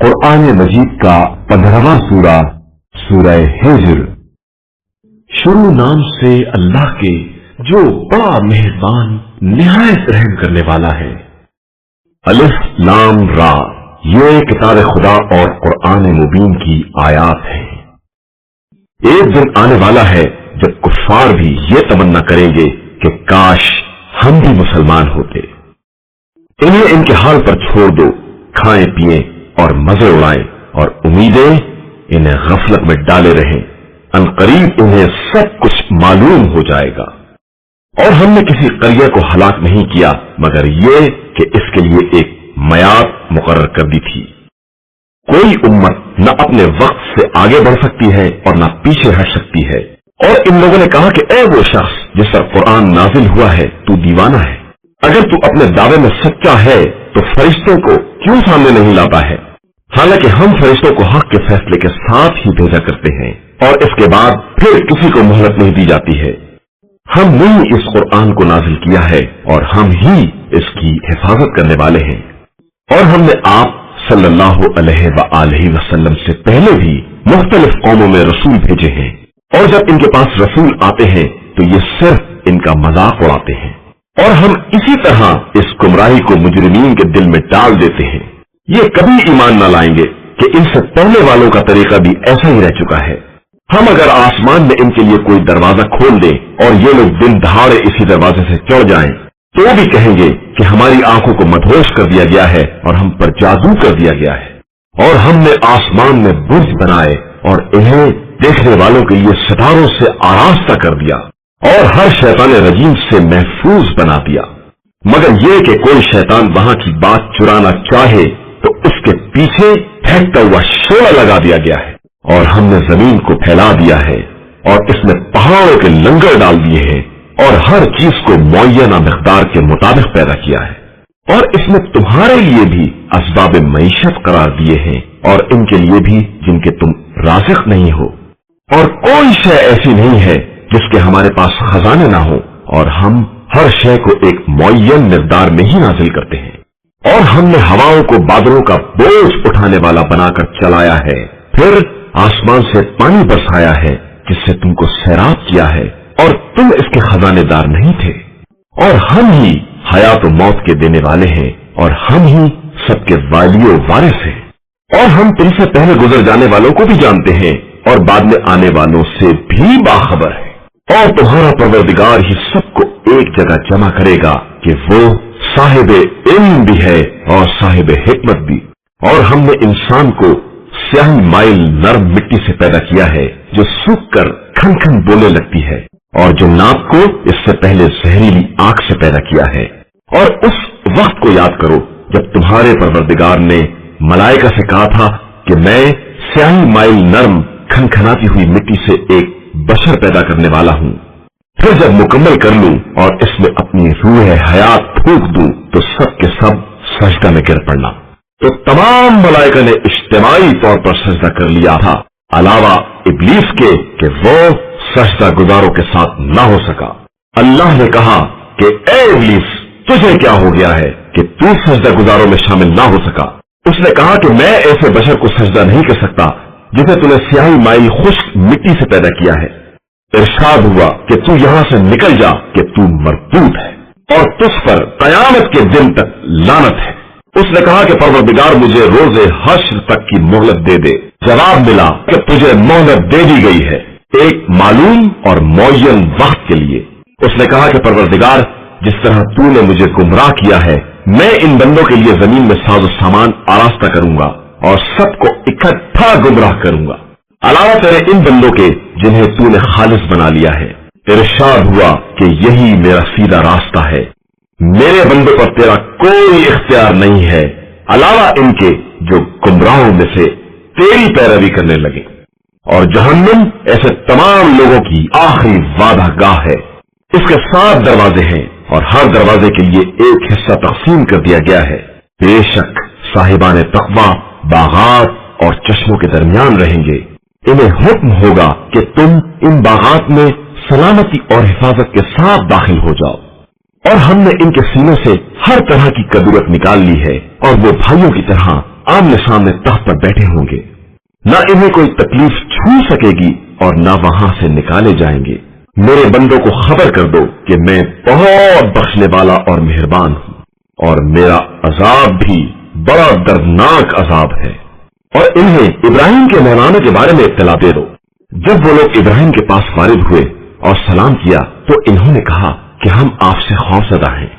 कुरान मजीद का 15वां सूरा सूरह हिज्र। शुरू नाम से अल्लाह के जो बड़ा मेहरबान निहायत रहम करने वाला है। अलिफ लाम रा, ये किताब खुदा और कुरान मुबीन की आयात है। एक दिन आने वाला है जब कुफ्फार भी ये तमन्ना करेंगे कि काश हम भी मुसलमान होते। इन्हें इनके हाल पर छोड़ दो, खाएं पिएं और मजे उड़ाएं और उम्मीदें इन्हें गफलत में डाले रहें। अनकरीब इन्हें सब कुछ मालूम हो जाएगा। और हमने किसी करिया को हलाक नहीं किया मगर ये कि इसके लिए एक मयाद मुकर्रर कर दी थी। कोई उम्मत न अपने वक्त से आगे बढ़ सकती है और न पीछे हट सकती है। और इन लोगों ने कहा कि ए वो शख्स जिस पर कुरान नाजिल हुआ है, तू दीवाना है। अगर तू अपने दावे में सच्चा है तो फरिश्तों को क्यों सामने नहीं लाता है? हालांकि हम फरिश्तों को हक के फैसले के साथ ही भेजा करते हैं और इसके बाद फिर किसी को मोहलत नहीं दी जाती है। हमने ही इस कुरान को नाजिल किया है और हम ही इसकी हिफाजत करने वाले हैं। और हमने आप सल्लल्लाहु अलैहि वसल्लम से पहले भी मुख्तलिफ कौमों में रसूल भेजे हैं। और जब इनके पास रसूल आते हैं तो ये सिर्फ इनका मजाक उड़ाते हैं। और हम इसी तरह इस गुमराही को मुजरिमीन के दिल में डाल देते हैं। ये कभी ईमान न लाएंगे कि इनसे पहले वालों का तरीका भी ऐसा ही रह चुका है। हम अगर आसमान में इनके लिए कोई दरवाजा खोल दें और ये लोग दिन दहाड़े इसी दरवाजे से चढ़ जाएं, तो भी कहेंगे कि हमारी आंखों को मदहोश कर दिया गया है और हम पर जादू कर दिया गया है। और हमने आसमान में बुर्ज बनाए और इन्हें देखने वालों के लिए सितारों से आरास्ता कर दिया और हर शैतान रजीम से महफूज बना दिया। मगर ये कि कोई शैतान वहां की बात चुराना चाहे तो उसके पीछे फेंकता हुआ शोला लगा दिया गया है। और हमने जमीन को फैला दिया है और इसमें पहाड़ों के लंगर डाल दिए हैं और हर चीज को मुअय्यना मिक़दार के मुताबिक पैदा किया है। और इसमें तुम्हारे लिए भी असबाब मईशत करार दिए हैं और इनके लिए भी जिनके तुम राज़िक़ नहीं हो। और कोई शय ऐसी नहीं है जिसके हमारे पास खजाने ना हो और हम हर शय को एक मुअय्यन मिक़दार में ही नाजिल करते हैं। और हमने हवाओं को बादलों का बोझ उठाने वाला बनाकर चलाया है, फिर आसमान से पानी बरसाया है जिससे तुमको सैराब किया है और तुम इसके खजानेदार नहीं थे। और हम ही हयात और मौत के देने वाले हैं और हम ही सबके वालियो वारिस हैं। और हम तुमसे पहले गुजर जाने वालों को भी जानते हैं और बाद में आने वालों से भी बाखबर है। और तुम्हारा परवरदिगार ही सबको एक जगह जमा करेगा कि वो साहिब इल्म भी है और साहिब हिकमत भी। और हमने इंसान को स्याही माइल नरम मिट्टी से पैदा किया है जो सूख कर खन खन बोलने लगती है और जो नाक को इससे पहले जहरीली आंख से पैदा किया है। और उस वक्त को याद करो जब तुम्हारे परवरदिगार ने मलाइका से कहा था कि मैं स्याही माइल नरम खनखनाती हुई मिट्टी से एक बशर पैदा करने वाला हूँ। फिर जब मुकम्मल कर लूं और इसमें अपनी रूह हयात फूंक दूं तो सब के सब सजदा में गिर पड़ना। तो तमाम मलाइका ने इज्तिमाई तौर पर सजदा कर लिया था अलावा इब्लीस के कि वो सजदा गुजारों के साथ ना हो सका। अल्लाह ने कहा कि ए इब्लीस, तुझे क्या हो गया है कि तू सजदा गुजारों में शामिल ना हो सका? उसने कहा कि मैं ऐसे बशर को सजदा नहीं कर सकता जिसे तूने स्याही माइल खुश्क मिट्टी से पैदा किया है। इरशाद हुआ कि तू यहां से निकल जा कि तू मरदूद है और तुझ पर कयामत के दिन तक लानत है। उसने कहा कि परवरदिगार मुझे रोजे हश्र तक की मोहलत दे दे। जवाब मिला कि तुझे मोहलत दे दी गई है एक मालूम और मुअय्यन वक्त के लिए। उसने कहा कि परवरदिगार, जिस तरह तूने मुझे गुमराह किया है, मैं इन बंदों के लिए जमीन में साजो सामान आरास्ता करूंगा और सबको इकट्ठा गुमराह करूंगा अलावा तेरे इन बंदों के जिन्हें तूने खालिस बना लिया है। इरशाद हुआ कि यही मेरा सीधा रास्ता है। मेरे बंदों पर तेरा कोई इख्तियार नहीं है अलावा इनके जो गुमराहों में से तेरी पैरवी करने लगे। और जहन्नुम ऐसे तमाम लोगों की आखिरी वादा गाह है। इसके 7 दरवाजे हैं और हर दरवाजे के लिए एक हिस्सा तकसीम कर दिया गया है। बेशक साहिबान तक़वा बागात और चश्मों के दरमियान रहेंगे। इन्हें हुक्म होगा कि तुम इन बागात में सलामती और हिफाजत के साथ दाखिल हो जाओ। और हमने इनके सीनों से हर तरह की कदूरत निकाल ली है और वो भाइयों की तरह आमने सामने तख्त पर बैठे होंगे। न इन्हें कोई तकलीफ छू सकेगी और न वहां से निकाले जाएंगे। मेरे बंदों को खबर कर दो कि मैं बहुत बख्शने वाला और मेहरबान हूं, और मेरा अजाब भी बड़ा दर्दनाक अजाब है। और इन्हें इब्राहिम के मेहमानों के बारे में इत्तला दे दो। जब वो लोग इब्राहिम के पास वारिद हुए और सलाम किया तो इन्होंने कहा कि हम आपसे खौफजदा हैं।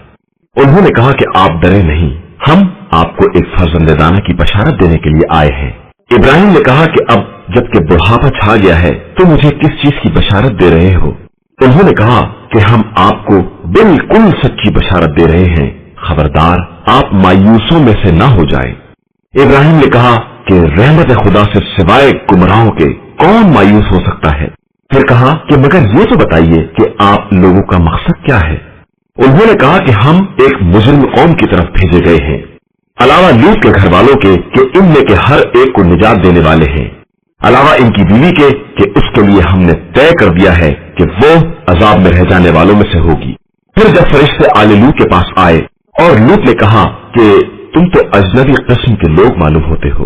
उन्होंने कहा कि आप डरे नहीं, हम आपको एक फर्जंदेदाना की बशारत देने के लिए आए हैं। इब्राहिम ने कहा कि अब जबकि बुढ़ापा छा गया है तो मुझे किस चीज की बशारत दे रहे हो? उन्होंने कहा कि हम आपको बिल्कुल सच्ची बशारत दे रहे हैं, खबरदार आप मायूसों में से ना हो जाएं। इब्राहिम ने कहा कि रहमत खुदा से सिवाय गुमराहों के कौन मायूस हो सकता है? फिर कहा कि मगर ये तो बताइए कि आप लोगों का मकसद क्या है? उन्होंने कहा कि हम एक मुजरिम कौम की तरफ भेजे गए हैं, अलावा लूत के घर वालों के कि इनमें के हर एक को निजात देने वाले हैं, अलावा इनकी बीवी के कि उसके लिए हमने तय कर दिया है कि वो अजाब में रह जाने वालों में से होगी। फिर जब फरिश्ते आले लूत के पास आए और लूत ने कहा कि तुम तो अजनबी किस्म के लोग मालूम होते हो,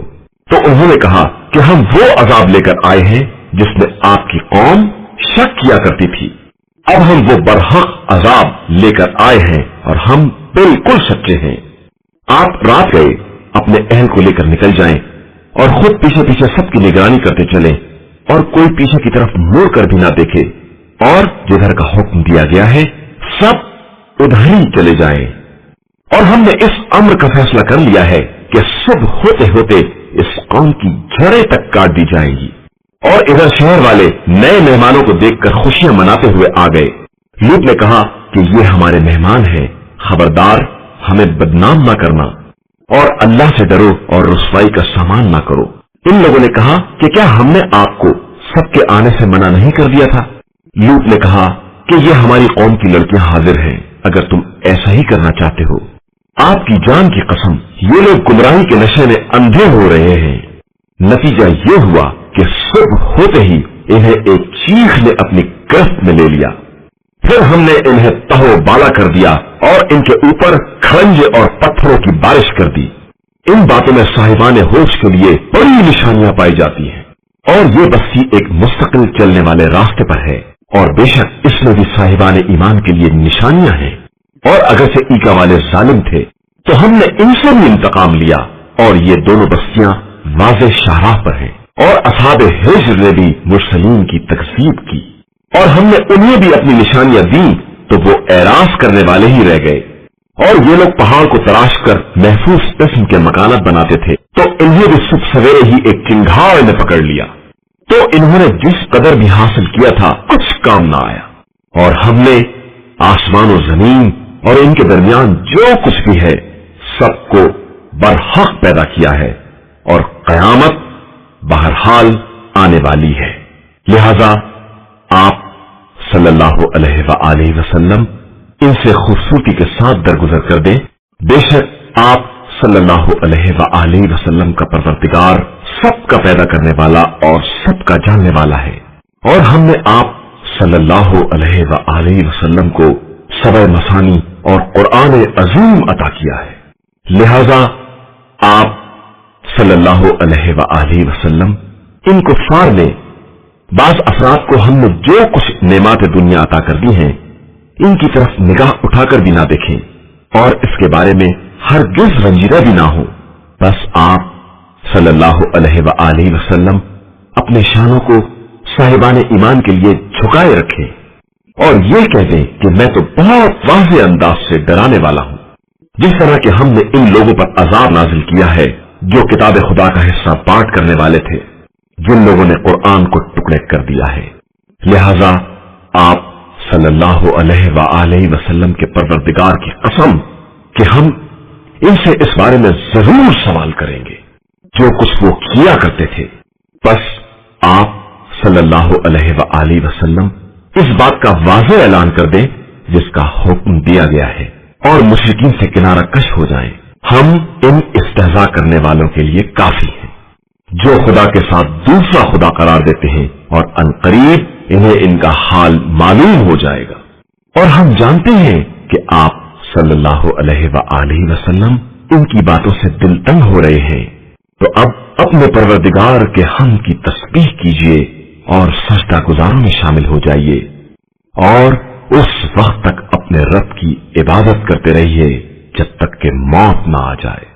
तो उन्होंने कहा कि हम वो अजाब लेकर आए हैं जिसमें आपकी कौम शक किया करती थी। अब हम वो बरहक अजाब लेकर आए हैं और हम बिल्कुल सच्चे हैं। आप रात गए अपने अहल को लेकर निकल जाएं और खुद पीछे पीछे सबकी निगरानी करते चलें और कोई पीछे की तरफ मुड़ कर भी ना देखे, और जिधर का हुक्म दिया गया है सब उधर ही चले जाएं। और हमने इस अम्र का फैसला कर लिया है कि सुबह होते होते इस कौम की जड़ें तक काट दी जाएंगी। और इधर शहर वाले नए मेहमानों को देखकर खुशियां मनाते हुए आ गए। लूत ने कहा कि ये हमारे मेहमान हैं, खबरदार हमें बदनाम ना करना और अल्लाह से डरो और रुसवाई का सामान ना करो। इन लोगों ने कहा कि क्या हमने आपको सबके आने से मना नहीं कर दिया था? लूत ने कहा कि ये हमारी कौम की लड़कियां हाजिर हैं, अगर तुम ऐसा ही करना चाहते हो। आपकी जान की कसम, ये लोग गुमराही के नशे में अंधे हो रहे हैं। नतीजा ये हुआ कि सुबह होते ही इन्हें एक चीख ने अपनी गिरफ्त में ले लिया। फिर हमने इन्हें तहो बाला कर दिया और इनके ऊपर खंज और पत्थरों की बारिश कर दी। इन बातों में साहिबान होश के लिए बड़ी निशानियां पाई जाती हैं, और ये बस्ती एक मुस्तकिल चलने वाले रास्ते पर है, और बेशक इसमें भी साहिबान ईमान के लिए निशानियां हैं। और अगर से ईका वाले जालिम थे तो हमने इनसे भी इंतकाम लिया, और ये दोनों बस्तियां वाज़े शाहराह पर हैं। और असहाब हिज्र ने भी मुरसलीन की तकसीब की, और हमने उन्हें भी अपनी निशानियां दी तो वो एरास करने वाले ही रह गए। और ये लोग पहाड़ को तराश कर महफूज किस्म के मकानात बनाते थे, तो इन्हें भी सुबह सवेरे ही एक चिंगाड़ ने पकड़ लिया, तो इन्होंने जिस कदर भी हासिल किया था कुछ काम ना आया। और हमने आसमान और जमीन और इनके दरमियान जो कुछ भी है सबको बरहक पैदा किया है, और कयामत बहरहाल आने वाली है। लिहाजा आप सल्लल्लाहु अलैहि वसल्लम इनसे खूबसूरती के साथ दरगुजर कर दें। बेशक आप सल्लल्लाहु अलैहि वसल्लम का परवरदिगार सबका पैदा करने वाला और सबका जानने वाला है, और हमने आप सल्लल्लाहु अलैहि वसल्लम को सबे मसानी और कुरान अजीम अता किया है। लिहाजा आप सल्लल्लाहु अलैहि वसल्लम इन कुफ्फार ने बाज अफराद को हमने जो कुछ नेमात दुनिया अता कर दी हैं इनकी तरफ निगाह उठाकर भी ना देखें, और इसके बारे में हरगिज रंजीदा भी ना हो। बस आप सल्लल्लाहु अलैहि वसल्लम अपने शानों को साहिबान ईमान के लिए झुकाए रखें और ये कह दें कि मैं तो बहुत वाज़ेह अंदाज से डराने वाला हूं, जिस तरह कि हमने इन लोगों पर अजाब नाजिल किया है जो किताब खुदा का हिस्सा बांट करने वाले थे, जिन लोगों ने कुरान को टुकड़े कर दिया है। लिहाजा आप सल्लल्लाहु अलैहि वसल्लम के परवरदिगार की कसम कि हम इनसे इस बारे में जरूर सवाल करेंगे जो कुछ वो किया करते थे। बस आप सल्लल्लाहु अलैहि वसल्लम इस बात का वाज़ेह ऐलान कर दें जिसका हुक्म दिया गया है, और मुशरिकीन से किनारा कश हो जाएं। हम इन इस्तेज़ा करने वालों के लिए काफी हैं जो खुदा के साथ दूसरा खुदा करार देते हैं, और अनकरीब इन्हें इनका हाल मालूम हो जाएगा। और हम जानते हैं कि आप सल्लल्लाहु अलैहि वसल्लम इनकी बातों से दिल तंग हो रहे हैं, تو اب अपने परवरदिगार के हम की तस्बीह कीजिए और सजदा गुजारों में शामिल हो जाइए और उस वक्त तक अपने रब की इबादत करते रहिए जब तक कि मौत ना आ जाए।